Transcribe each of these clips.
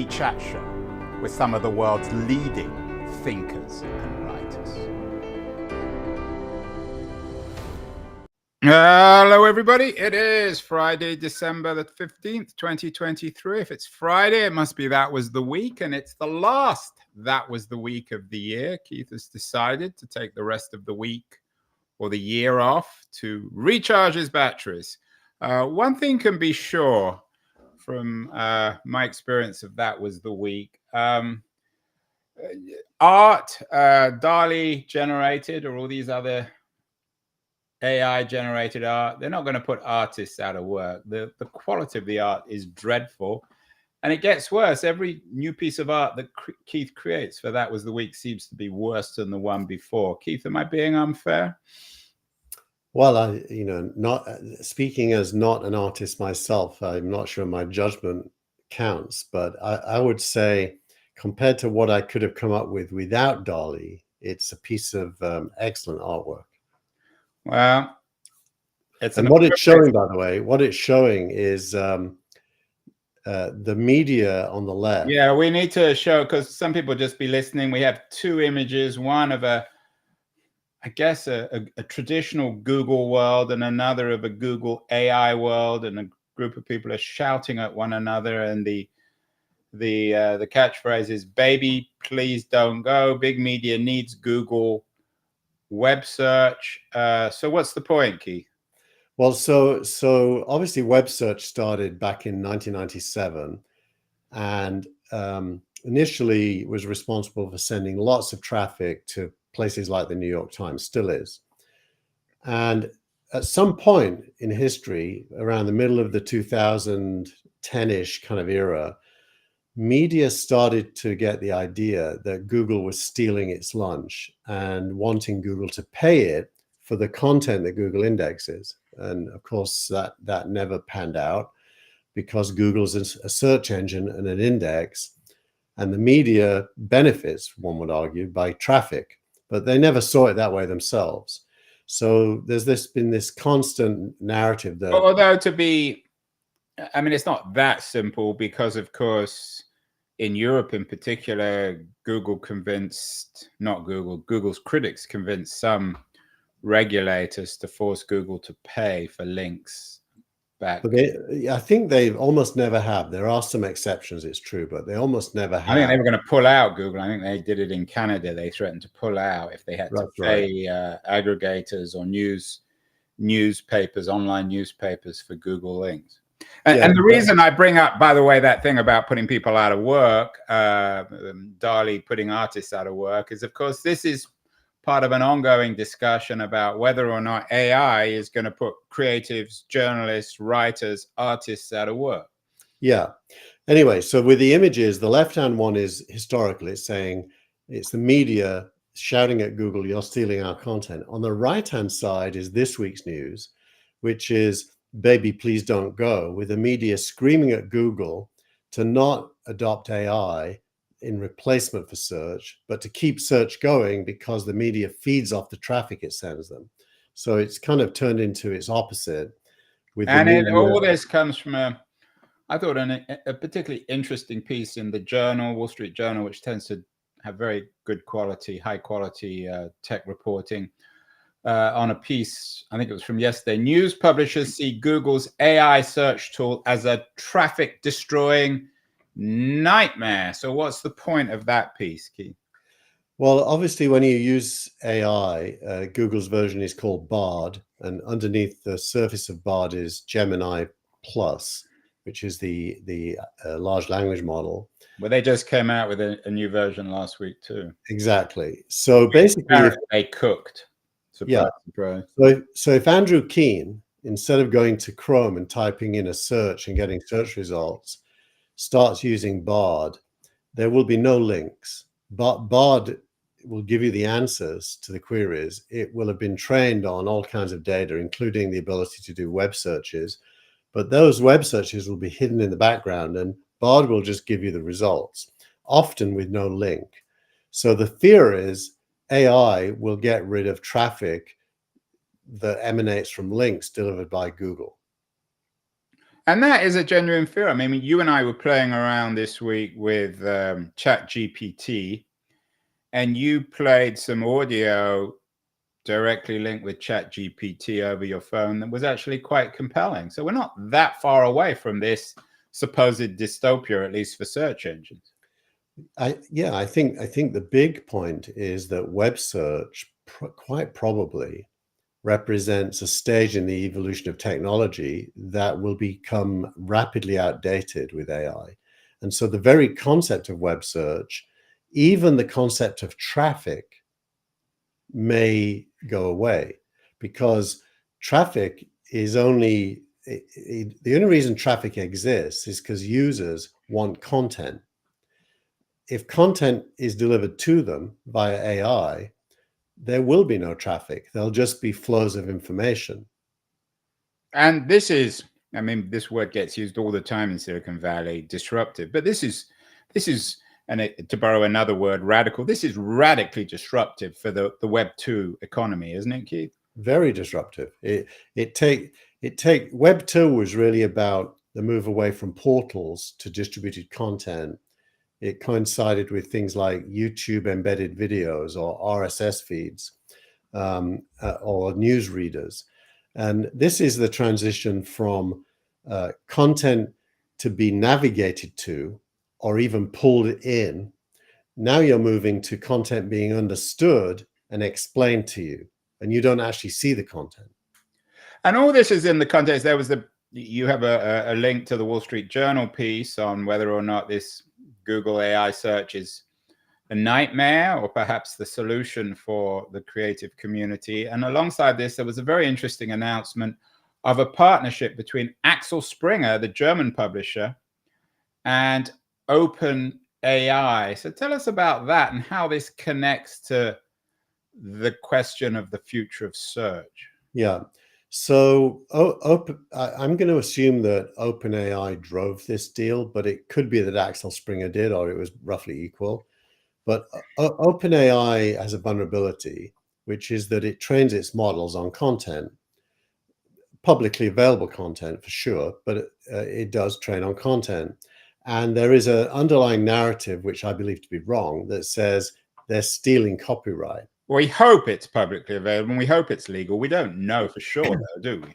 chat show with some of the world's leading thinkers and writers. Hello, everybody. It is Friday, December the 15th, 2023. If it's Friday, it must be That Was the Week, and it's the last That Was the Week of the year. Keith has decided to take the rest of the week or the year off to recharge his batteries. One thing can be sure from my experience of That Was the Week. Art, DALL-E generated, or all these other AI generated art, they're not going to put artists out of work. The quality of the art is dreadful. And it gets worse. Every new piece of art that Keith creates for That Was the Week seems to be worse than the one before. Keith, am I being unfair? Well, not speaking as not an artist myself, I'm not sure my judgment counts, but I would say compared to what I could have come up with without DALL-E, it's a piece of excellent artwork. Well, what it's showing, by the way, what it's showing is the media on the left. Yeah, we need to show, because some people just be listening. We have two images, one of a traditional Google world and another of a Google AI world, and a group of people are shouting at one another, and the catchphrase is "Baby, please don't go. Big media needs Google web search." So what's the point, Keith? Well, so obviously web search started back in 1997, and initially was responsible for sending lots of traffic to places like the New York Times, still is. And at some point in history, around the middle of the 2010-ish kind of era, media started to get the idea that Google was stealing its lunch and wanting Google to pay it for the content that Google indexes. And of course, that never panned out, because Google's a search engine and an index, and the media benefits, one would argue, by traffic, but they never saw it that way themselves. So there's been this constant narrative that... Although it's not that simple, because of course, in Europe in particular, Google's critics convinced some regulators to force Google to pay for links back. But I think they almost never have. There are some exceptions, it's true, but they almost never have. I think they were going to pull out Google. I think they did it in Canada. They threatened to pull out if they had to pay aggregators or newspapers, online newspapers, for Google links. And the reason I bring up, by the way, that thing about putting people out of work, DALL-E putting artists out of work, is, of course, this is part of an ongoing discussion about whether or not AI is going to put creatives, journalists, writers, artists out of work. Yeah. Anyway, so with the images, the left-hand one is historical. It's saying it's the media shouting at Google, "You're stealing our content." On the right-hand side is this week's news, which is "Baby, please don't go," with the media screaming at Google to not adopt AI in replacement for search, but to keep search going because the media feeds off the traffic it sends them. So it's kind of turned into its opposite. All this comes from a particularly interesting piece in the Journal, Wall Street Journal, which tends to have very good quality, high quality tech reporting, on a piece, I think it was from yesterday. News publishers see Google's AI search tool as a traffic destroying nightmare. So what's the point of that piece, Keith? Well, obviously, when you use AI, Google's version is called Bard, and underneath the surface of Bard is Gemini Plus, which is the large language model. Well, they just came out with a new version last week too. Exactly. So basically, they cooked. Surprise. So if Andrew Keen, instead of going to Chrome and typing in a search and getting search results, starts using Bard, there will be no links. But Bard will give you the answers to the queries. It will have been trained on all kinds of data, including the ability to do web searches. But those web searches will be hidden in the background, and Bard will just give you the results, often with no link. So the fear is AI will get rid of traffic that emanates from links delivered by Google. And that is a genuine fear. I mean, you and I were playing around this week with ChatGPT, and you played some audio directly linked with ChatGPT over your phone that was actually quite compelling. So we're not that far away from this supposed dystopia, at least for search engines. I think the big point is that web search quite probably represents a stage in the evolution of technology that will become rapidly outdated with AI. And so the very concept of web search, even the concept of traffic, may go away, because traffic is only the only reason traffic exists is because users want content. If content is delivered to them via AI, there will be no traffic. There'll just be flows of information. And this is, I mean, this word gets used all the time in Silicon Valley, disruptive, but this is, and to borrow another word, radical, this is radically disruptive for the Web 2 economy, isn't it, Keith? Very disruptive. Web 2 was really about the move away from portals to distributed content. It coincided with things like YouTube embedded videos or RSS feeds or news readers. And this is the transition from content to be navigated to or even pulled in. Now you're moving to content being understood and explained to you, and you don't actually see the content. And all this is in the context. There was you have a link to the Wall Street Journal piece on whether or not this Google AI search is a nightmare or perhaps the solution for the creative community. And alongside this, there was a very interesting announcement of a partnership between Axel Springer, the German publisher, and OpenAI. So tell us about that and how this connects to the question of the future of search. Yeah. So I'm going to assume that OpenAI drove this deal, but it could be that Axel Springer did, or it was roughly equal. But OpenAI has a vulnerability, which is that it trains its models on content, publicly available content for sure, but it does train on content. And there is an underlying narrative, which I believe to be wrong, that says they're stealing copyright. We hope it's publicly available and we hope it's legal. We don't know for sure, though, do we?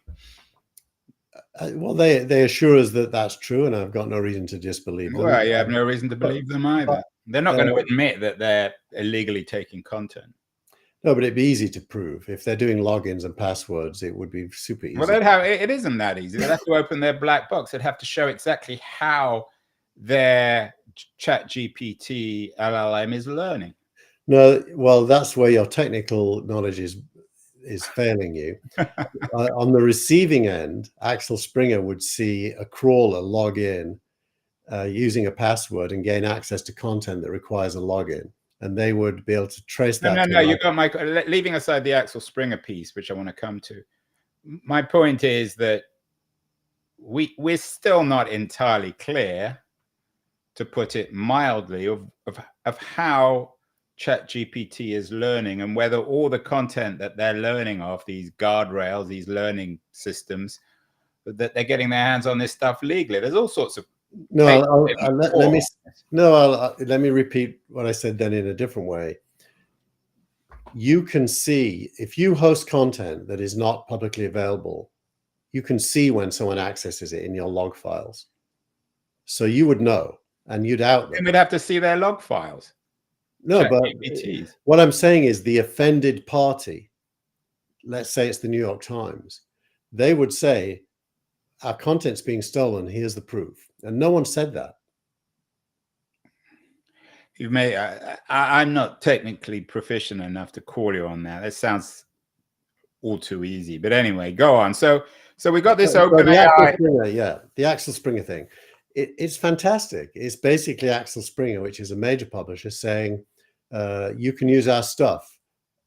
Well, they assure us that that's true, and I've got no reason to disbelieve them. Well, you have no reason to believe them either. They're not going to admit that they're illegally taking content. No, but it'd be easy to prove. If they're doing logins and passwords, it would be super easy. Well, they'd have, it isn't that easy. They'd have to open their black box. They'd have to show exactly how their ChatGPT LLM is learning. No, well, that's where your technical knowledge is failing you. On the receiving end, Axel Springer would see a crawler log in using a password and gain access to content that requires a login, and they would be able to trace that. No, you got my, leaving aside the Axel Springer piece, which I want to come to. My point is that we're still not entirely clear, to put it mildly, of how ChatGPT is learning and whether all the content that they're learning off, these guardrails, these learning systems, that they're getting their hands on this stuff legally. There's all sorts of let me repeat what I said then in a different way. You can see, if you host content that is not publicly available, you can see when someone accesses it in your log files. So you would know, and you'd out them. And we'd have to see their log files. No, but what I'm saying is the offended party, let's say it's the New York Times, they would say, our content's being stolen, here's the proof. And no one said that. You may, I'm not technically proficient enough to call you on that. It sounds all too easy. But anyway, go on. So we got this OpenAI. The Axel Springer thing. It's fantastic. It's basically Axel Springer, which is a major publisher, saying, you can use our stuff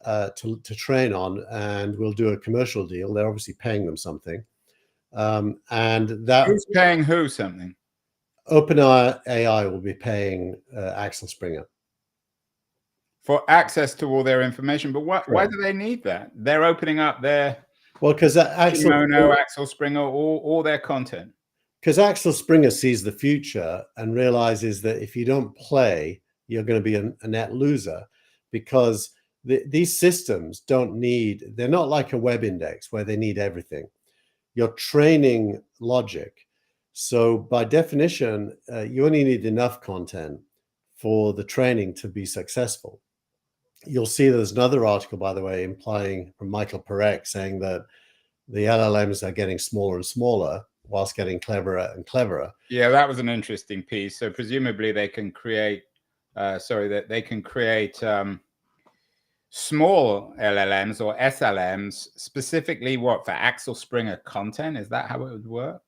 to train on, and we'll do a commercial deal. They're obviously paying them something. And that, who's paying who something? OpenAI will be paying Axel Springer for access to all their information. But why do they need that? They're opening up their, well, because Axel Springer, all their content. because Axel Springer sees the future and realizes that if you don't play, you're going to be a net loser, because these systems they're not like a web index where they need everything. You're training logic. So by definition, you only need enough content for the training to be successful. You'll see there's another article, by the way, implying from Michael Parekh saying that the LLMs are getting smaller and smaller whilst getting cleverer and cleverer. Yeah, that was an interesting piece. So presumably they can create, small LLMs or SLMs specifically for Axel Springer content. Is that how it would work?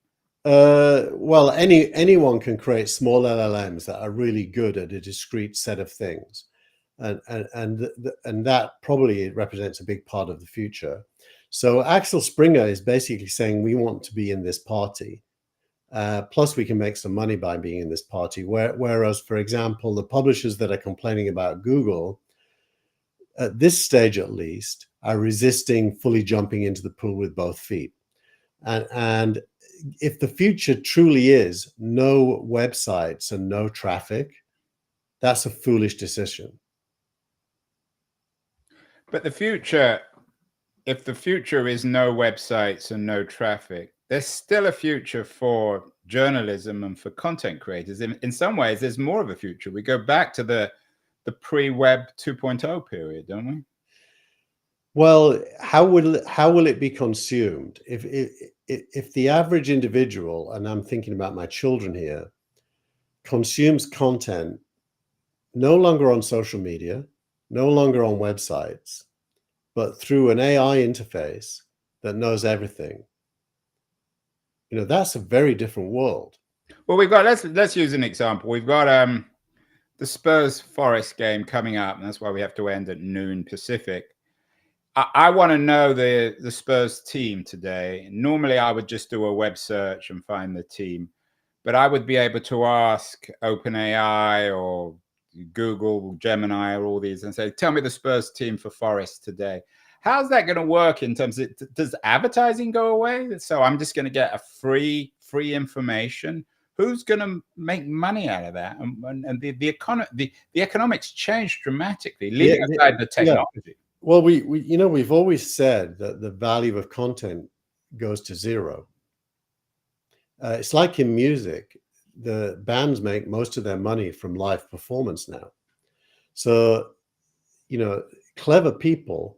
Well, anyone can create small LLMs that are really good at a discrete set of things, and that probably represents a big part of the future. So Axel Springer is basically saying we want to be in this party. Plus, we can make some money by being in this party. Whereas, for example, the publishers that are complaining about Google, at this stage at least, are resisting fully jumping into the pool with both feet. And if the future truly is no websites and no traffic, that's a foolish decision. But the future, if the future is no websites and no traffic, there's still a future for journalism and for content creators. In some ways, there's more of a future. We go back to the pre-web 2.0 period, don't we? Well, how will it be consumed? If the average individual, and I'm thinking about my children here, consumes content no longer on social media, no longer on websites, but through an AI interface that knows everything, that's a very different world. Well, we've got, let's use an example. We've got the Spurs Forest game coming up, and that's why we have to end at noon Pacific. I want to know the Spurs team today. Normally, I would just do a web search and find the team, but I would be able to ask OpenAI or Google, Gemini, or all these, and say, "Tell me the Spurs team for Forest today." How's that going to work in terms of, does advertising go away? So I'm just going to get a free information. Who's going to make money out of that? And the economics change dramatically, leaving aside the technology. Yeah. Well, we've always said that the value of content goes to zero. It's like in music, the bands make most of their money from live performance now. So, clever people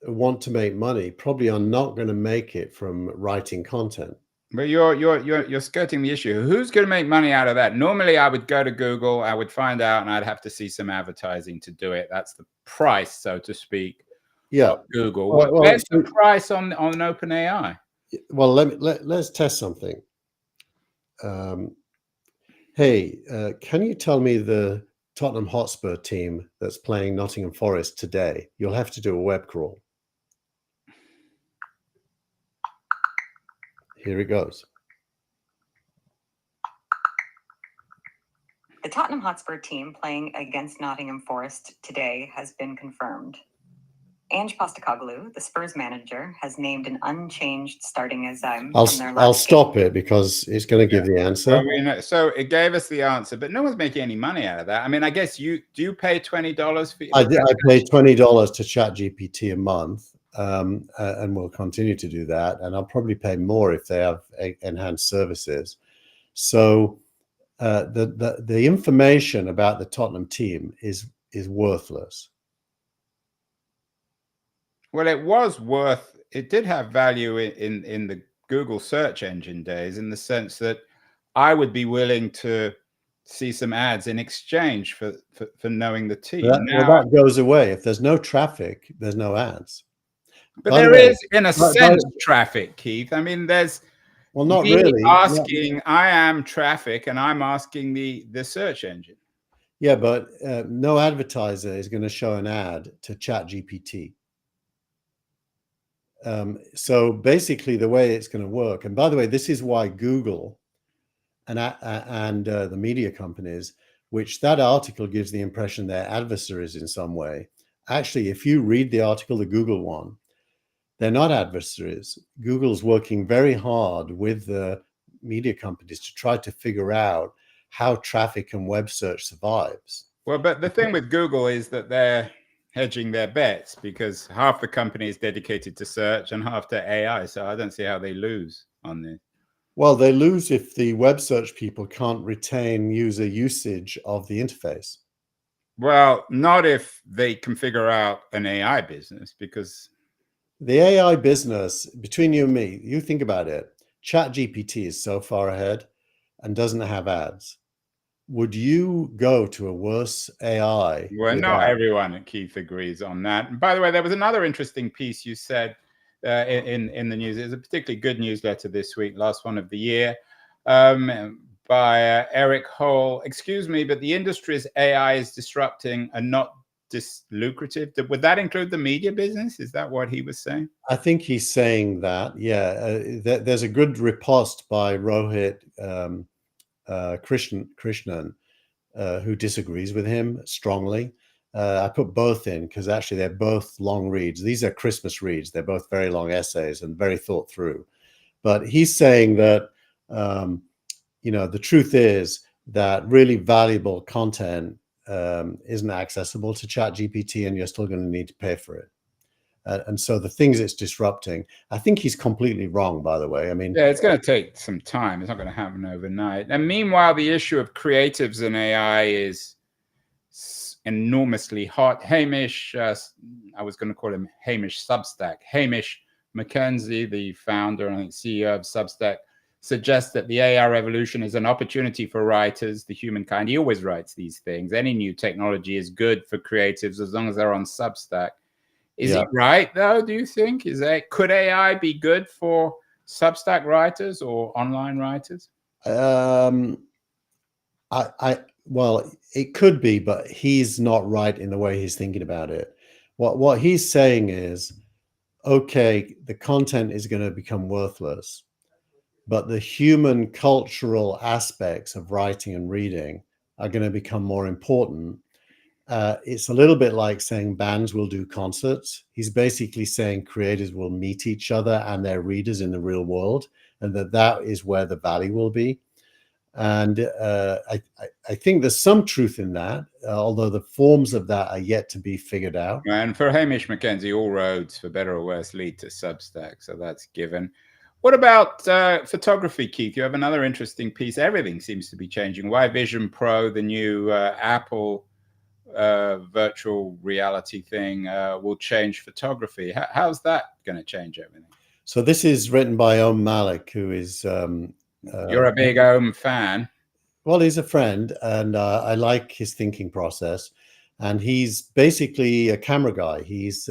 want to make money probably are not going to make it from writing content. But you're skirting the issue. Who's going to make money out of that? Normally, I would go to Google, I would find out, and I'd have to see some advertising to do it. That's the price, so to speak. Yeah, of Google. Where's the price on OpenAI? Well, let's test something. Hey, can you tell me the Tottenham Hotspur team that's playing Nottingham Forest today? You'll have to do a web crawl. Here it goes. The Tottenham Hotspur team playing against Nottingham Forest today has been confirmed. Ange Postecoglou, the Spurs manager, has named an unchanged starting as I'll stop it because it's going to give the answer. I mean, so it gave us the answer, but no one's making any money out of that. I mean, I guess do you pay $20 for? I pay $20 to ChatGPT a month, and we'll continue to do that. And I'll probably pay more if they have enhanced services. So the information about the Tottenham team is worthless. Well, it did have value in the Google search engine days, in the sense that I would be willing to see some ads in exchange for knowing the team. That goes away. If there's no traffic, there's no ads. But there is, in a sense, traffic, Keith. I mean, there's not really asking, I am traffic, and I'm asking the search engine. Yeah, but no advertiser is going to show an ad to ChatGPT. So basically the way it's going to work, and by the way, this is why Google and the media companies, which that article gives the impression they're adversaries in some way. Actually, if you read the article, the Google one, they're not adversaries. Google's working very hard with the media companies to try to figure out how traffic and web search survives. Well, but the thing with Google is that they're hedging their bets, because half the company is dedicated to search and half to AI. So I don't see how they lose on this. Well, they lose if the web search people can't retain user usage of the interface. Well, not if they can figure out an AI business, because the AI business, between you and me, you think about it, ChatGPT is so far ahead and doesn't have ads. Would you go to a worse AI? Well, not everyone, Keith, agrees on that. And by the way, there was another interesting piece you said in the news. It was a particularly good newsletter this week, last one of the year, by Eric Hole. Excuse me, but the industry's AI is disrupting and not lucrative. Would that include the media business? Is that what he was saying? I think he's saying that, yeah. There's a good riposte by Rohit Krishnan, who disagrees with him strongly. I put both in because actually they're both long reads. These are Christmas reads. They're both very long essays and very thought through. But he's saying that, the truth is that really valuable content isn't accessible to ChatGPT, and you're still going to need to pay for it. And so the things it's disrupting, I think he's completely wrong, by the way. I mean, yeah, it's going to take some time. It's not going to happen overnight. And meanwhile, the issue of creatives and AI is enormously hot. Hamish, I was going to call him Hamish Substack. Hamish McKenzie, the founder and CEO of Substack, suggests that the AI revolution is an opportunity for writers, the humankind. He always writes these things. Any new technology is good for creatives as long as they're on Substack. Is it right, though, do you think? Could AI be good for Substack writers or online writers? Well, it could be, but he's not right in the way he's thinking about it. What he's saying is, okay, the content is going to become worthless, but the human cultural aspects of writing and reading are going to become more important. It's a little bit like saying bands will do concerts. He's basically saying creators will meet each other and their readers in the real world, and that is where the value will be. And I think there's some truth in that, although the forms of that are yet to be figured out. And for Hamish McKenzie, all roads, for better or worse, lead to Substack. So that's given. What about photography, Keith? You have another interesting piece. Everything seems to be changing. Why Vision Pro, the new Apple virtual reality thing, will change photography. How's that going to change everything? So this is written by Om Malik, who is... you're a big Om fan. Well, he's a friend, and I like his thinking process. And he's basically a camera guy. His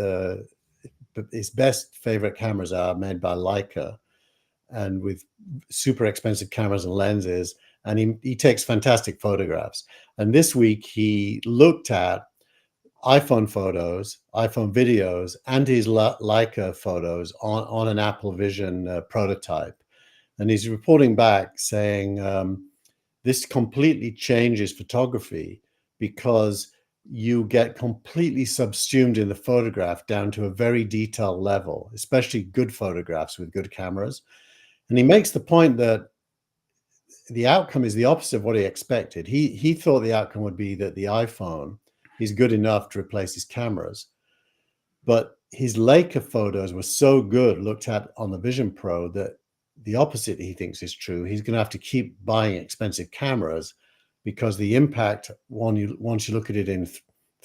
best favorite cameras are made by Leica, and with super expensive cameras and lenses. And he takes fantastic photographs. And this week he looked at iPhone photos, iPhone videos, and his Leica photos on an Apple Vision prototype. And he's reporting back saying this completely changes photography because you get completely subsumed in the photograph down to a very detailed level, especially good photographs with good cameras. And he makes the point that the outcome is the opposite of what he expected. He thought the outcome would be that the iPhone is good enough to replace his cameras. But his Leica photos were so good, looked at on the Vision Pro, that the opposite he thinks is true. He's going to have to keep buying expensive cameras because the impact, once you look at it in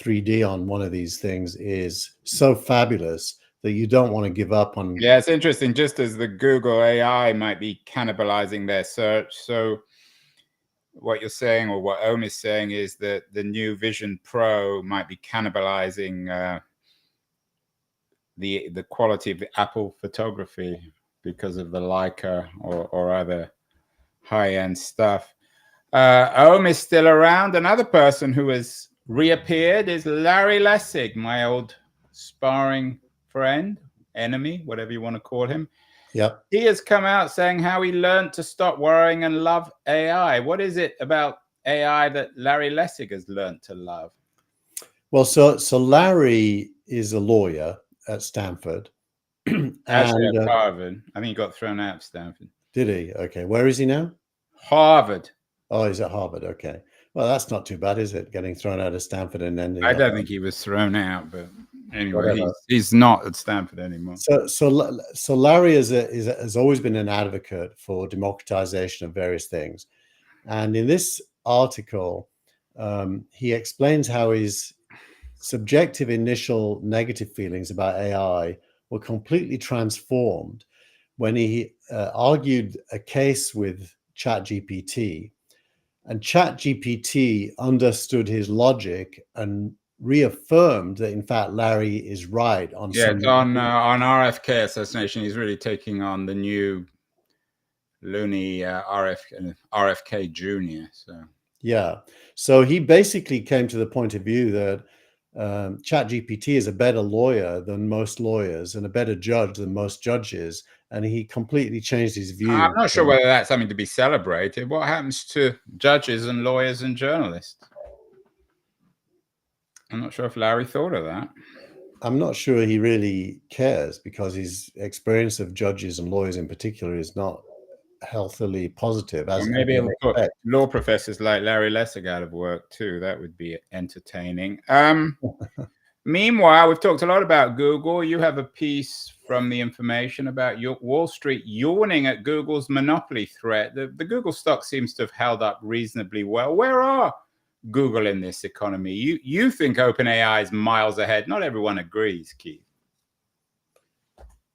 3D on one of these things, is so fabulous that you don't want to give up on. Yeah, it's interesting. Just as the Google AI might be cannibalizing their search, so what you're saying, or what Om is saying, is that the new Vision Pro might be cannibalizing the quality of the Apple photography because of the Leica or other high-end stuff. Om is still around. Another person who has reappeared is Larry Lessig, my old sparring friend, enemy, whatever you want to call him. Yep. He has come out saying how he learned to stop worrying and love AI. What is it about AI that Larry Lessig has learned to love? Well, so Larry is a lawyer at Stanford. Actually, at Harvard. I think he got thrown out of Stanford. Did he? Okay. Where is he now? Harvard. Oh, he's at Harvard. Okay. Well, that's not too bad, is it? Getting thrown out of Stanford and ending I up don't think he was thrown out, but anyway, whatever. he's not at Stanford anymore. So Larry has always been an advocate for democratization of various things. And in this article, he explains how his subjective initial negative feelings about AI were completely transformed when he argued a case with ChatGPT, and ChatGPT understood his logic and reaffirmed that in fact Larry is right on it's on RFK assassination. He's really taking on the new loony RFK Jr. So yeah, so he basically came to the point of view that ChatGPT is a better lawyer than most lawyers and a better judge than most judges, and he completely changed his view. I'm not sure whether that's something to be celebrated. What happens to judges and lawyers and journalists? I'm not sure if Larry thought of that. I'm not sure he really cares, because his experience of judges and lawyers in particular is not healthily positive. Well, maybe it'll put law professors like Larry Lessig out of work too. That would be entertaining. Meanwhile, we've talked a lot about Google. You have a piece from The Information about Wall Street yawning at Google's monopoly threat. The Google stock seems to have held up reasonably well. Where are Google in this economy? You think OpenAI is miles ahead. Not everyone agrees, Keith.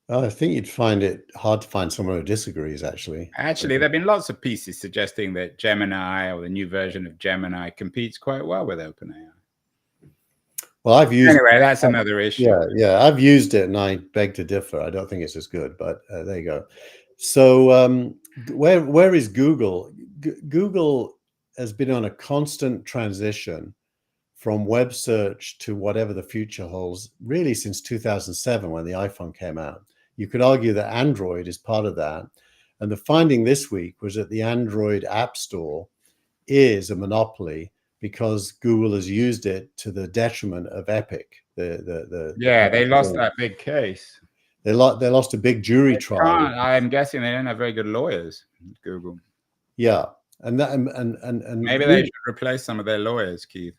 Well, I think you'd find it hard to find someone who disagrees, actually. Actually, there have been lots of pieces suggesting that Gemini, or the new version of Gemini, competes quite well with OpenAI. Well, anyway, that's another issue. Yeah, I've used it and I beg to differ. I don't think it's as good, but there you go. So where is Google? Google has been on a constant transition from web search to whatever the future holds, really since 2007 when the iPhone came out. You could argue that Android is part of that. And the finding this week was that the Android App Store is a monopoly because Google has used it to the detriment of Epic. They lost that big case. They lost a big jury trial. I'm guessing they don't have very good lawyers, Google. Yeah, and maybe they should replace some of their lawyers, Keith.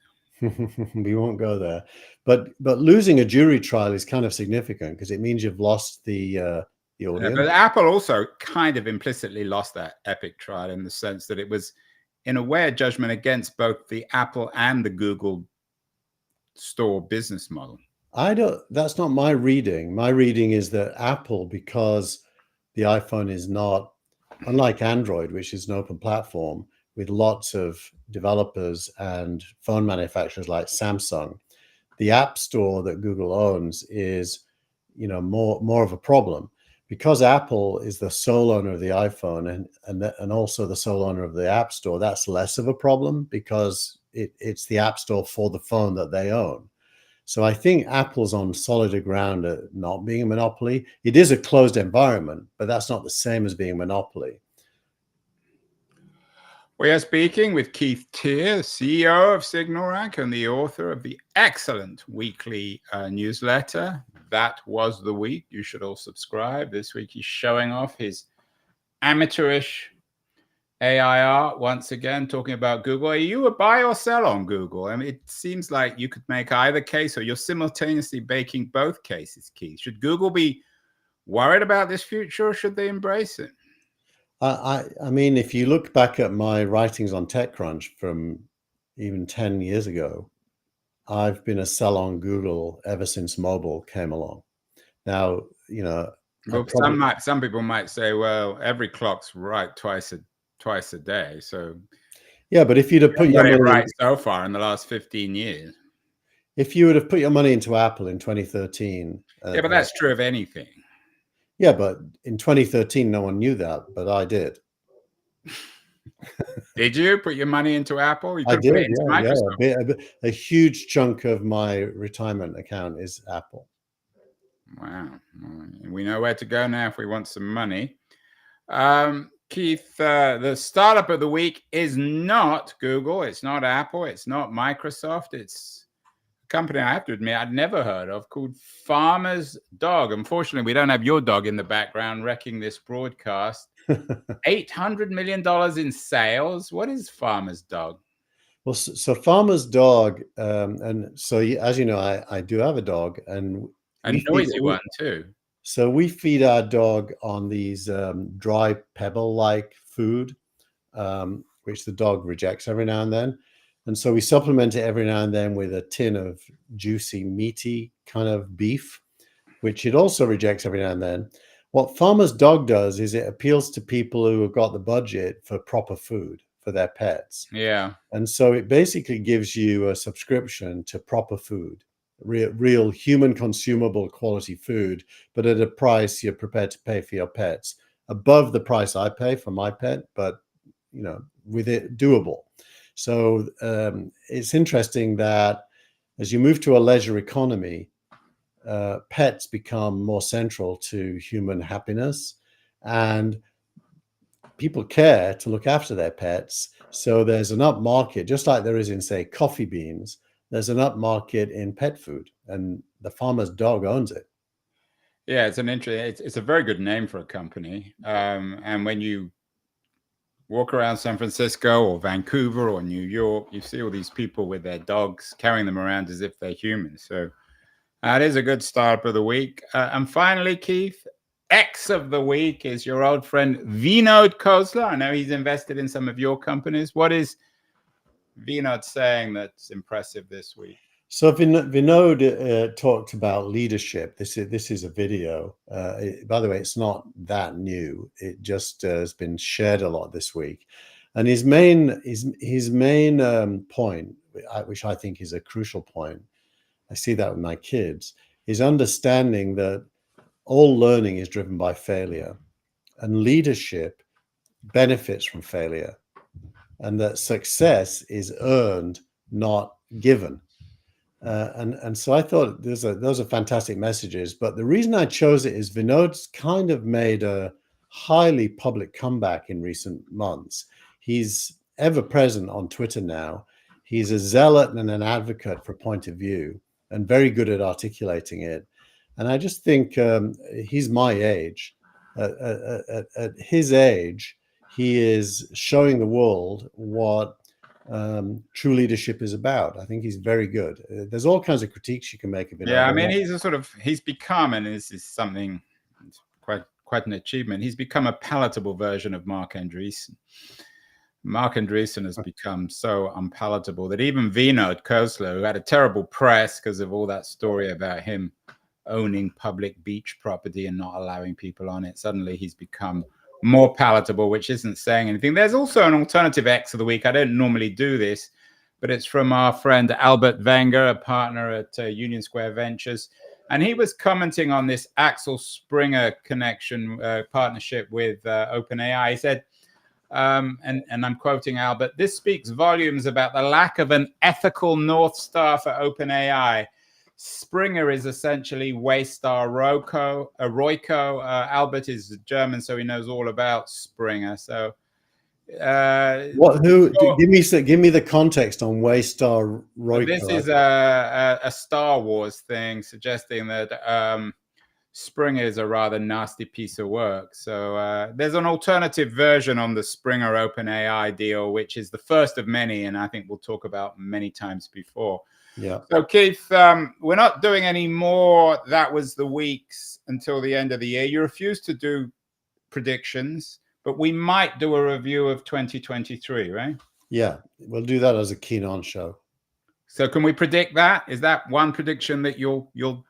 We won't go there, but losing a jury trial is kind of significant because it means you've lost the audience. Yeah, but Apple also kind of implicitly lost that Epic trial in the sense that it was, in a way, a judgment against both the Apple and the Google store business model. That's not my reading. My reading is that Apple, because the iPhone is not, unlike Android, which is an open platform with lots of developers and phone manufacturers like Samsung, the App Store that Google owns is, more of a problem. Because Apple is the sole owner of the iPhone and also the sole owner of the App Store, that's less of a problem because it's the App Store for the phone that they own. So I think Apple's on solider ground at not being a monopoly. It is a closed environment, but that's not the same as being a monopoly. We are speaking with Keith Teare, CEO of SignalRank and the author of the excellent weekly newsletter, That Was the Week. You should all subscribe. This week he's showing off his amateurish AI art once again, talking about Google. Are you a buy or sell on Google? I mean, it seems like you could make either case, or you're simultaneously baking both cases, Keith. Should Google be worried about this future, or should they embrace it? I mean, if you look back at my writings on TechCrunch from even 10 years ago, I've been a sell on Google ever since mobile came along. Now, some people might say, well, every clock's right twice a day. So yeah, but if you'd have put your money right so far in the last 15 years, if you would have put your money into Apple in 2013, yeah, but that's true of anything. Yeah, but in 2013, no one knew that, but I did. Did you put your money into Apple? I did, yeah. A huge chunk of my retirement account is Apple. Wow. We know where to go now if we want some money. Keith, the startup of the week is not Google. It's not Apple. It's not Microsoft. It's company I have to admit I'd never heard of, called Farmer's Dog. Unfortunately, we don't have your dog in the background wrecking this broadcast. $800 million in sales. What is Farmer's Dog? Well, so Farmer's Dog, and so as you know, I do have a dog, and a noisy one too. So we feed our dog on these dry pebble-like food, which the dog rejects every now and then. And so we supplement it every now and then with a tin of juicy, meaty kind of beef, which it also rejects every now and then. What Farmer's Dog does is it appeals to people who have got the budget for proper food for their pets. Yeah. And so it basically gives you a subscription to proper food, real human consumable quality food, but at a price you're prepared to pay for your pets, above the price I pay for my pet, but with it doable. So it's interesting that as you move to a leisure economy, pets become more central to human happiness, and people care to look after their pets. So there's an up market, just like there is in, say, coffee beans. There's an up market in pet food, and the Farmer's Dog owns it. Yeah, it's a very good name for a company. And when you walk around San Francisco or Vancouver or New York, you see all these people with their dogs carrying them around as if they're human. So that is a good start for the week. And finally, Keith, X of the week is your old friend Vinod Khosla. I know he's invested in some of your companies. What is Vinod saying that's impressive this week? So Vinod talked about leadership. This is a video. By the way, it's not that new. It just has been shared a lot this week. And his main point, which I think is a crucial point, I see that with my kids, is understanding that all learning is driven by failure, and leadership benefits from failure, and that success is earned, not given. And so I thought those are fantastic messages. But the reason I chose it is Vinod's kind of made a highly public comeback in recent months. He's ever present on Twitter now. He's a zealot and an advocate for point of view, and very good at articulating it. And I just think he's my age. At his age, he is showing the world what true leadership is about. I think he's very good. There's all kinds of critiques you can make of it. Yeah, I mean, he's become, and this is something quite an achievement. He's become a palatable version of Marc Andreessen. Marc Andreessen has become so unpalatable that even Vinod Khosla, who had a terrible press because of all that story about him owning public beach property and not allowing people on it, suddenly he's become more palatable, which isn't saying anything. There's also an alternative X of the week. I don't normally do this, but it's from our friend Albert Wenger, a partner at Union Square Ventures. And he was commenting on this Axel Springer connection partnership with OpenAI. He said, and I'm quoting Albert, "This speaks volumes about the lack of an ethical North Star for OpenAI. Springer is essentially Waystar Royco. Albert is German, so he knows all about Springer. So, give me the context on Waystar Royco. This is a Star Wars thing suggesting that Springer is a rather nasty piece of work. So there's an alternative version on the Springer OpenAI deal, which is the first of many, and I think we'll talk about many times before. Yeah. So Keith, we're not doing any more. That was the weeks until the end of the year. You refused to do predictions, but we might do a review of 2023, right? Yeah, we'll do that as a Keen On show. So can we predict that? Is that one prediction that you'll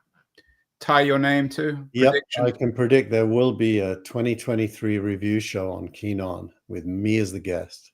tie your name to? Yeah, I can predict there will be a 2023 review show on Keen On with me as the guest.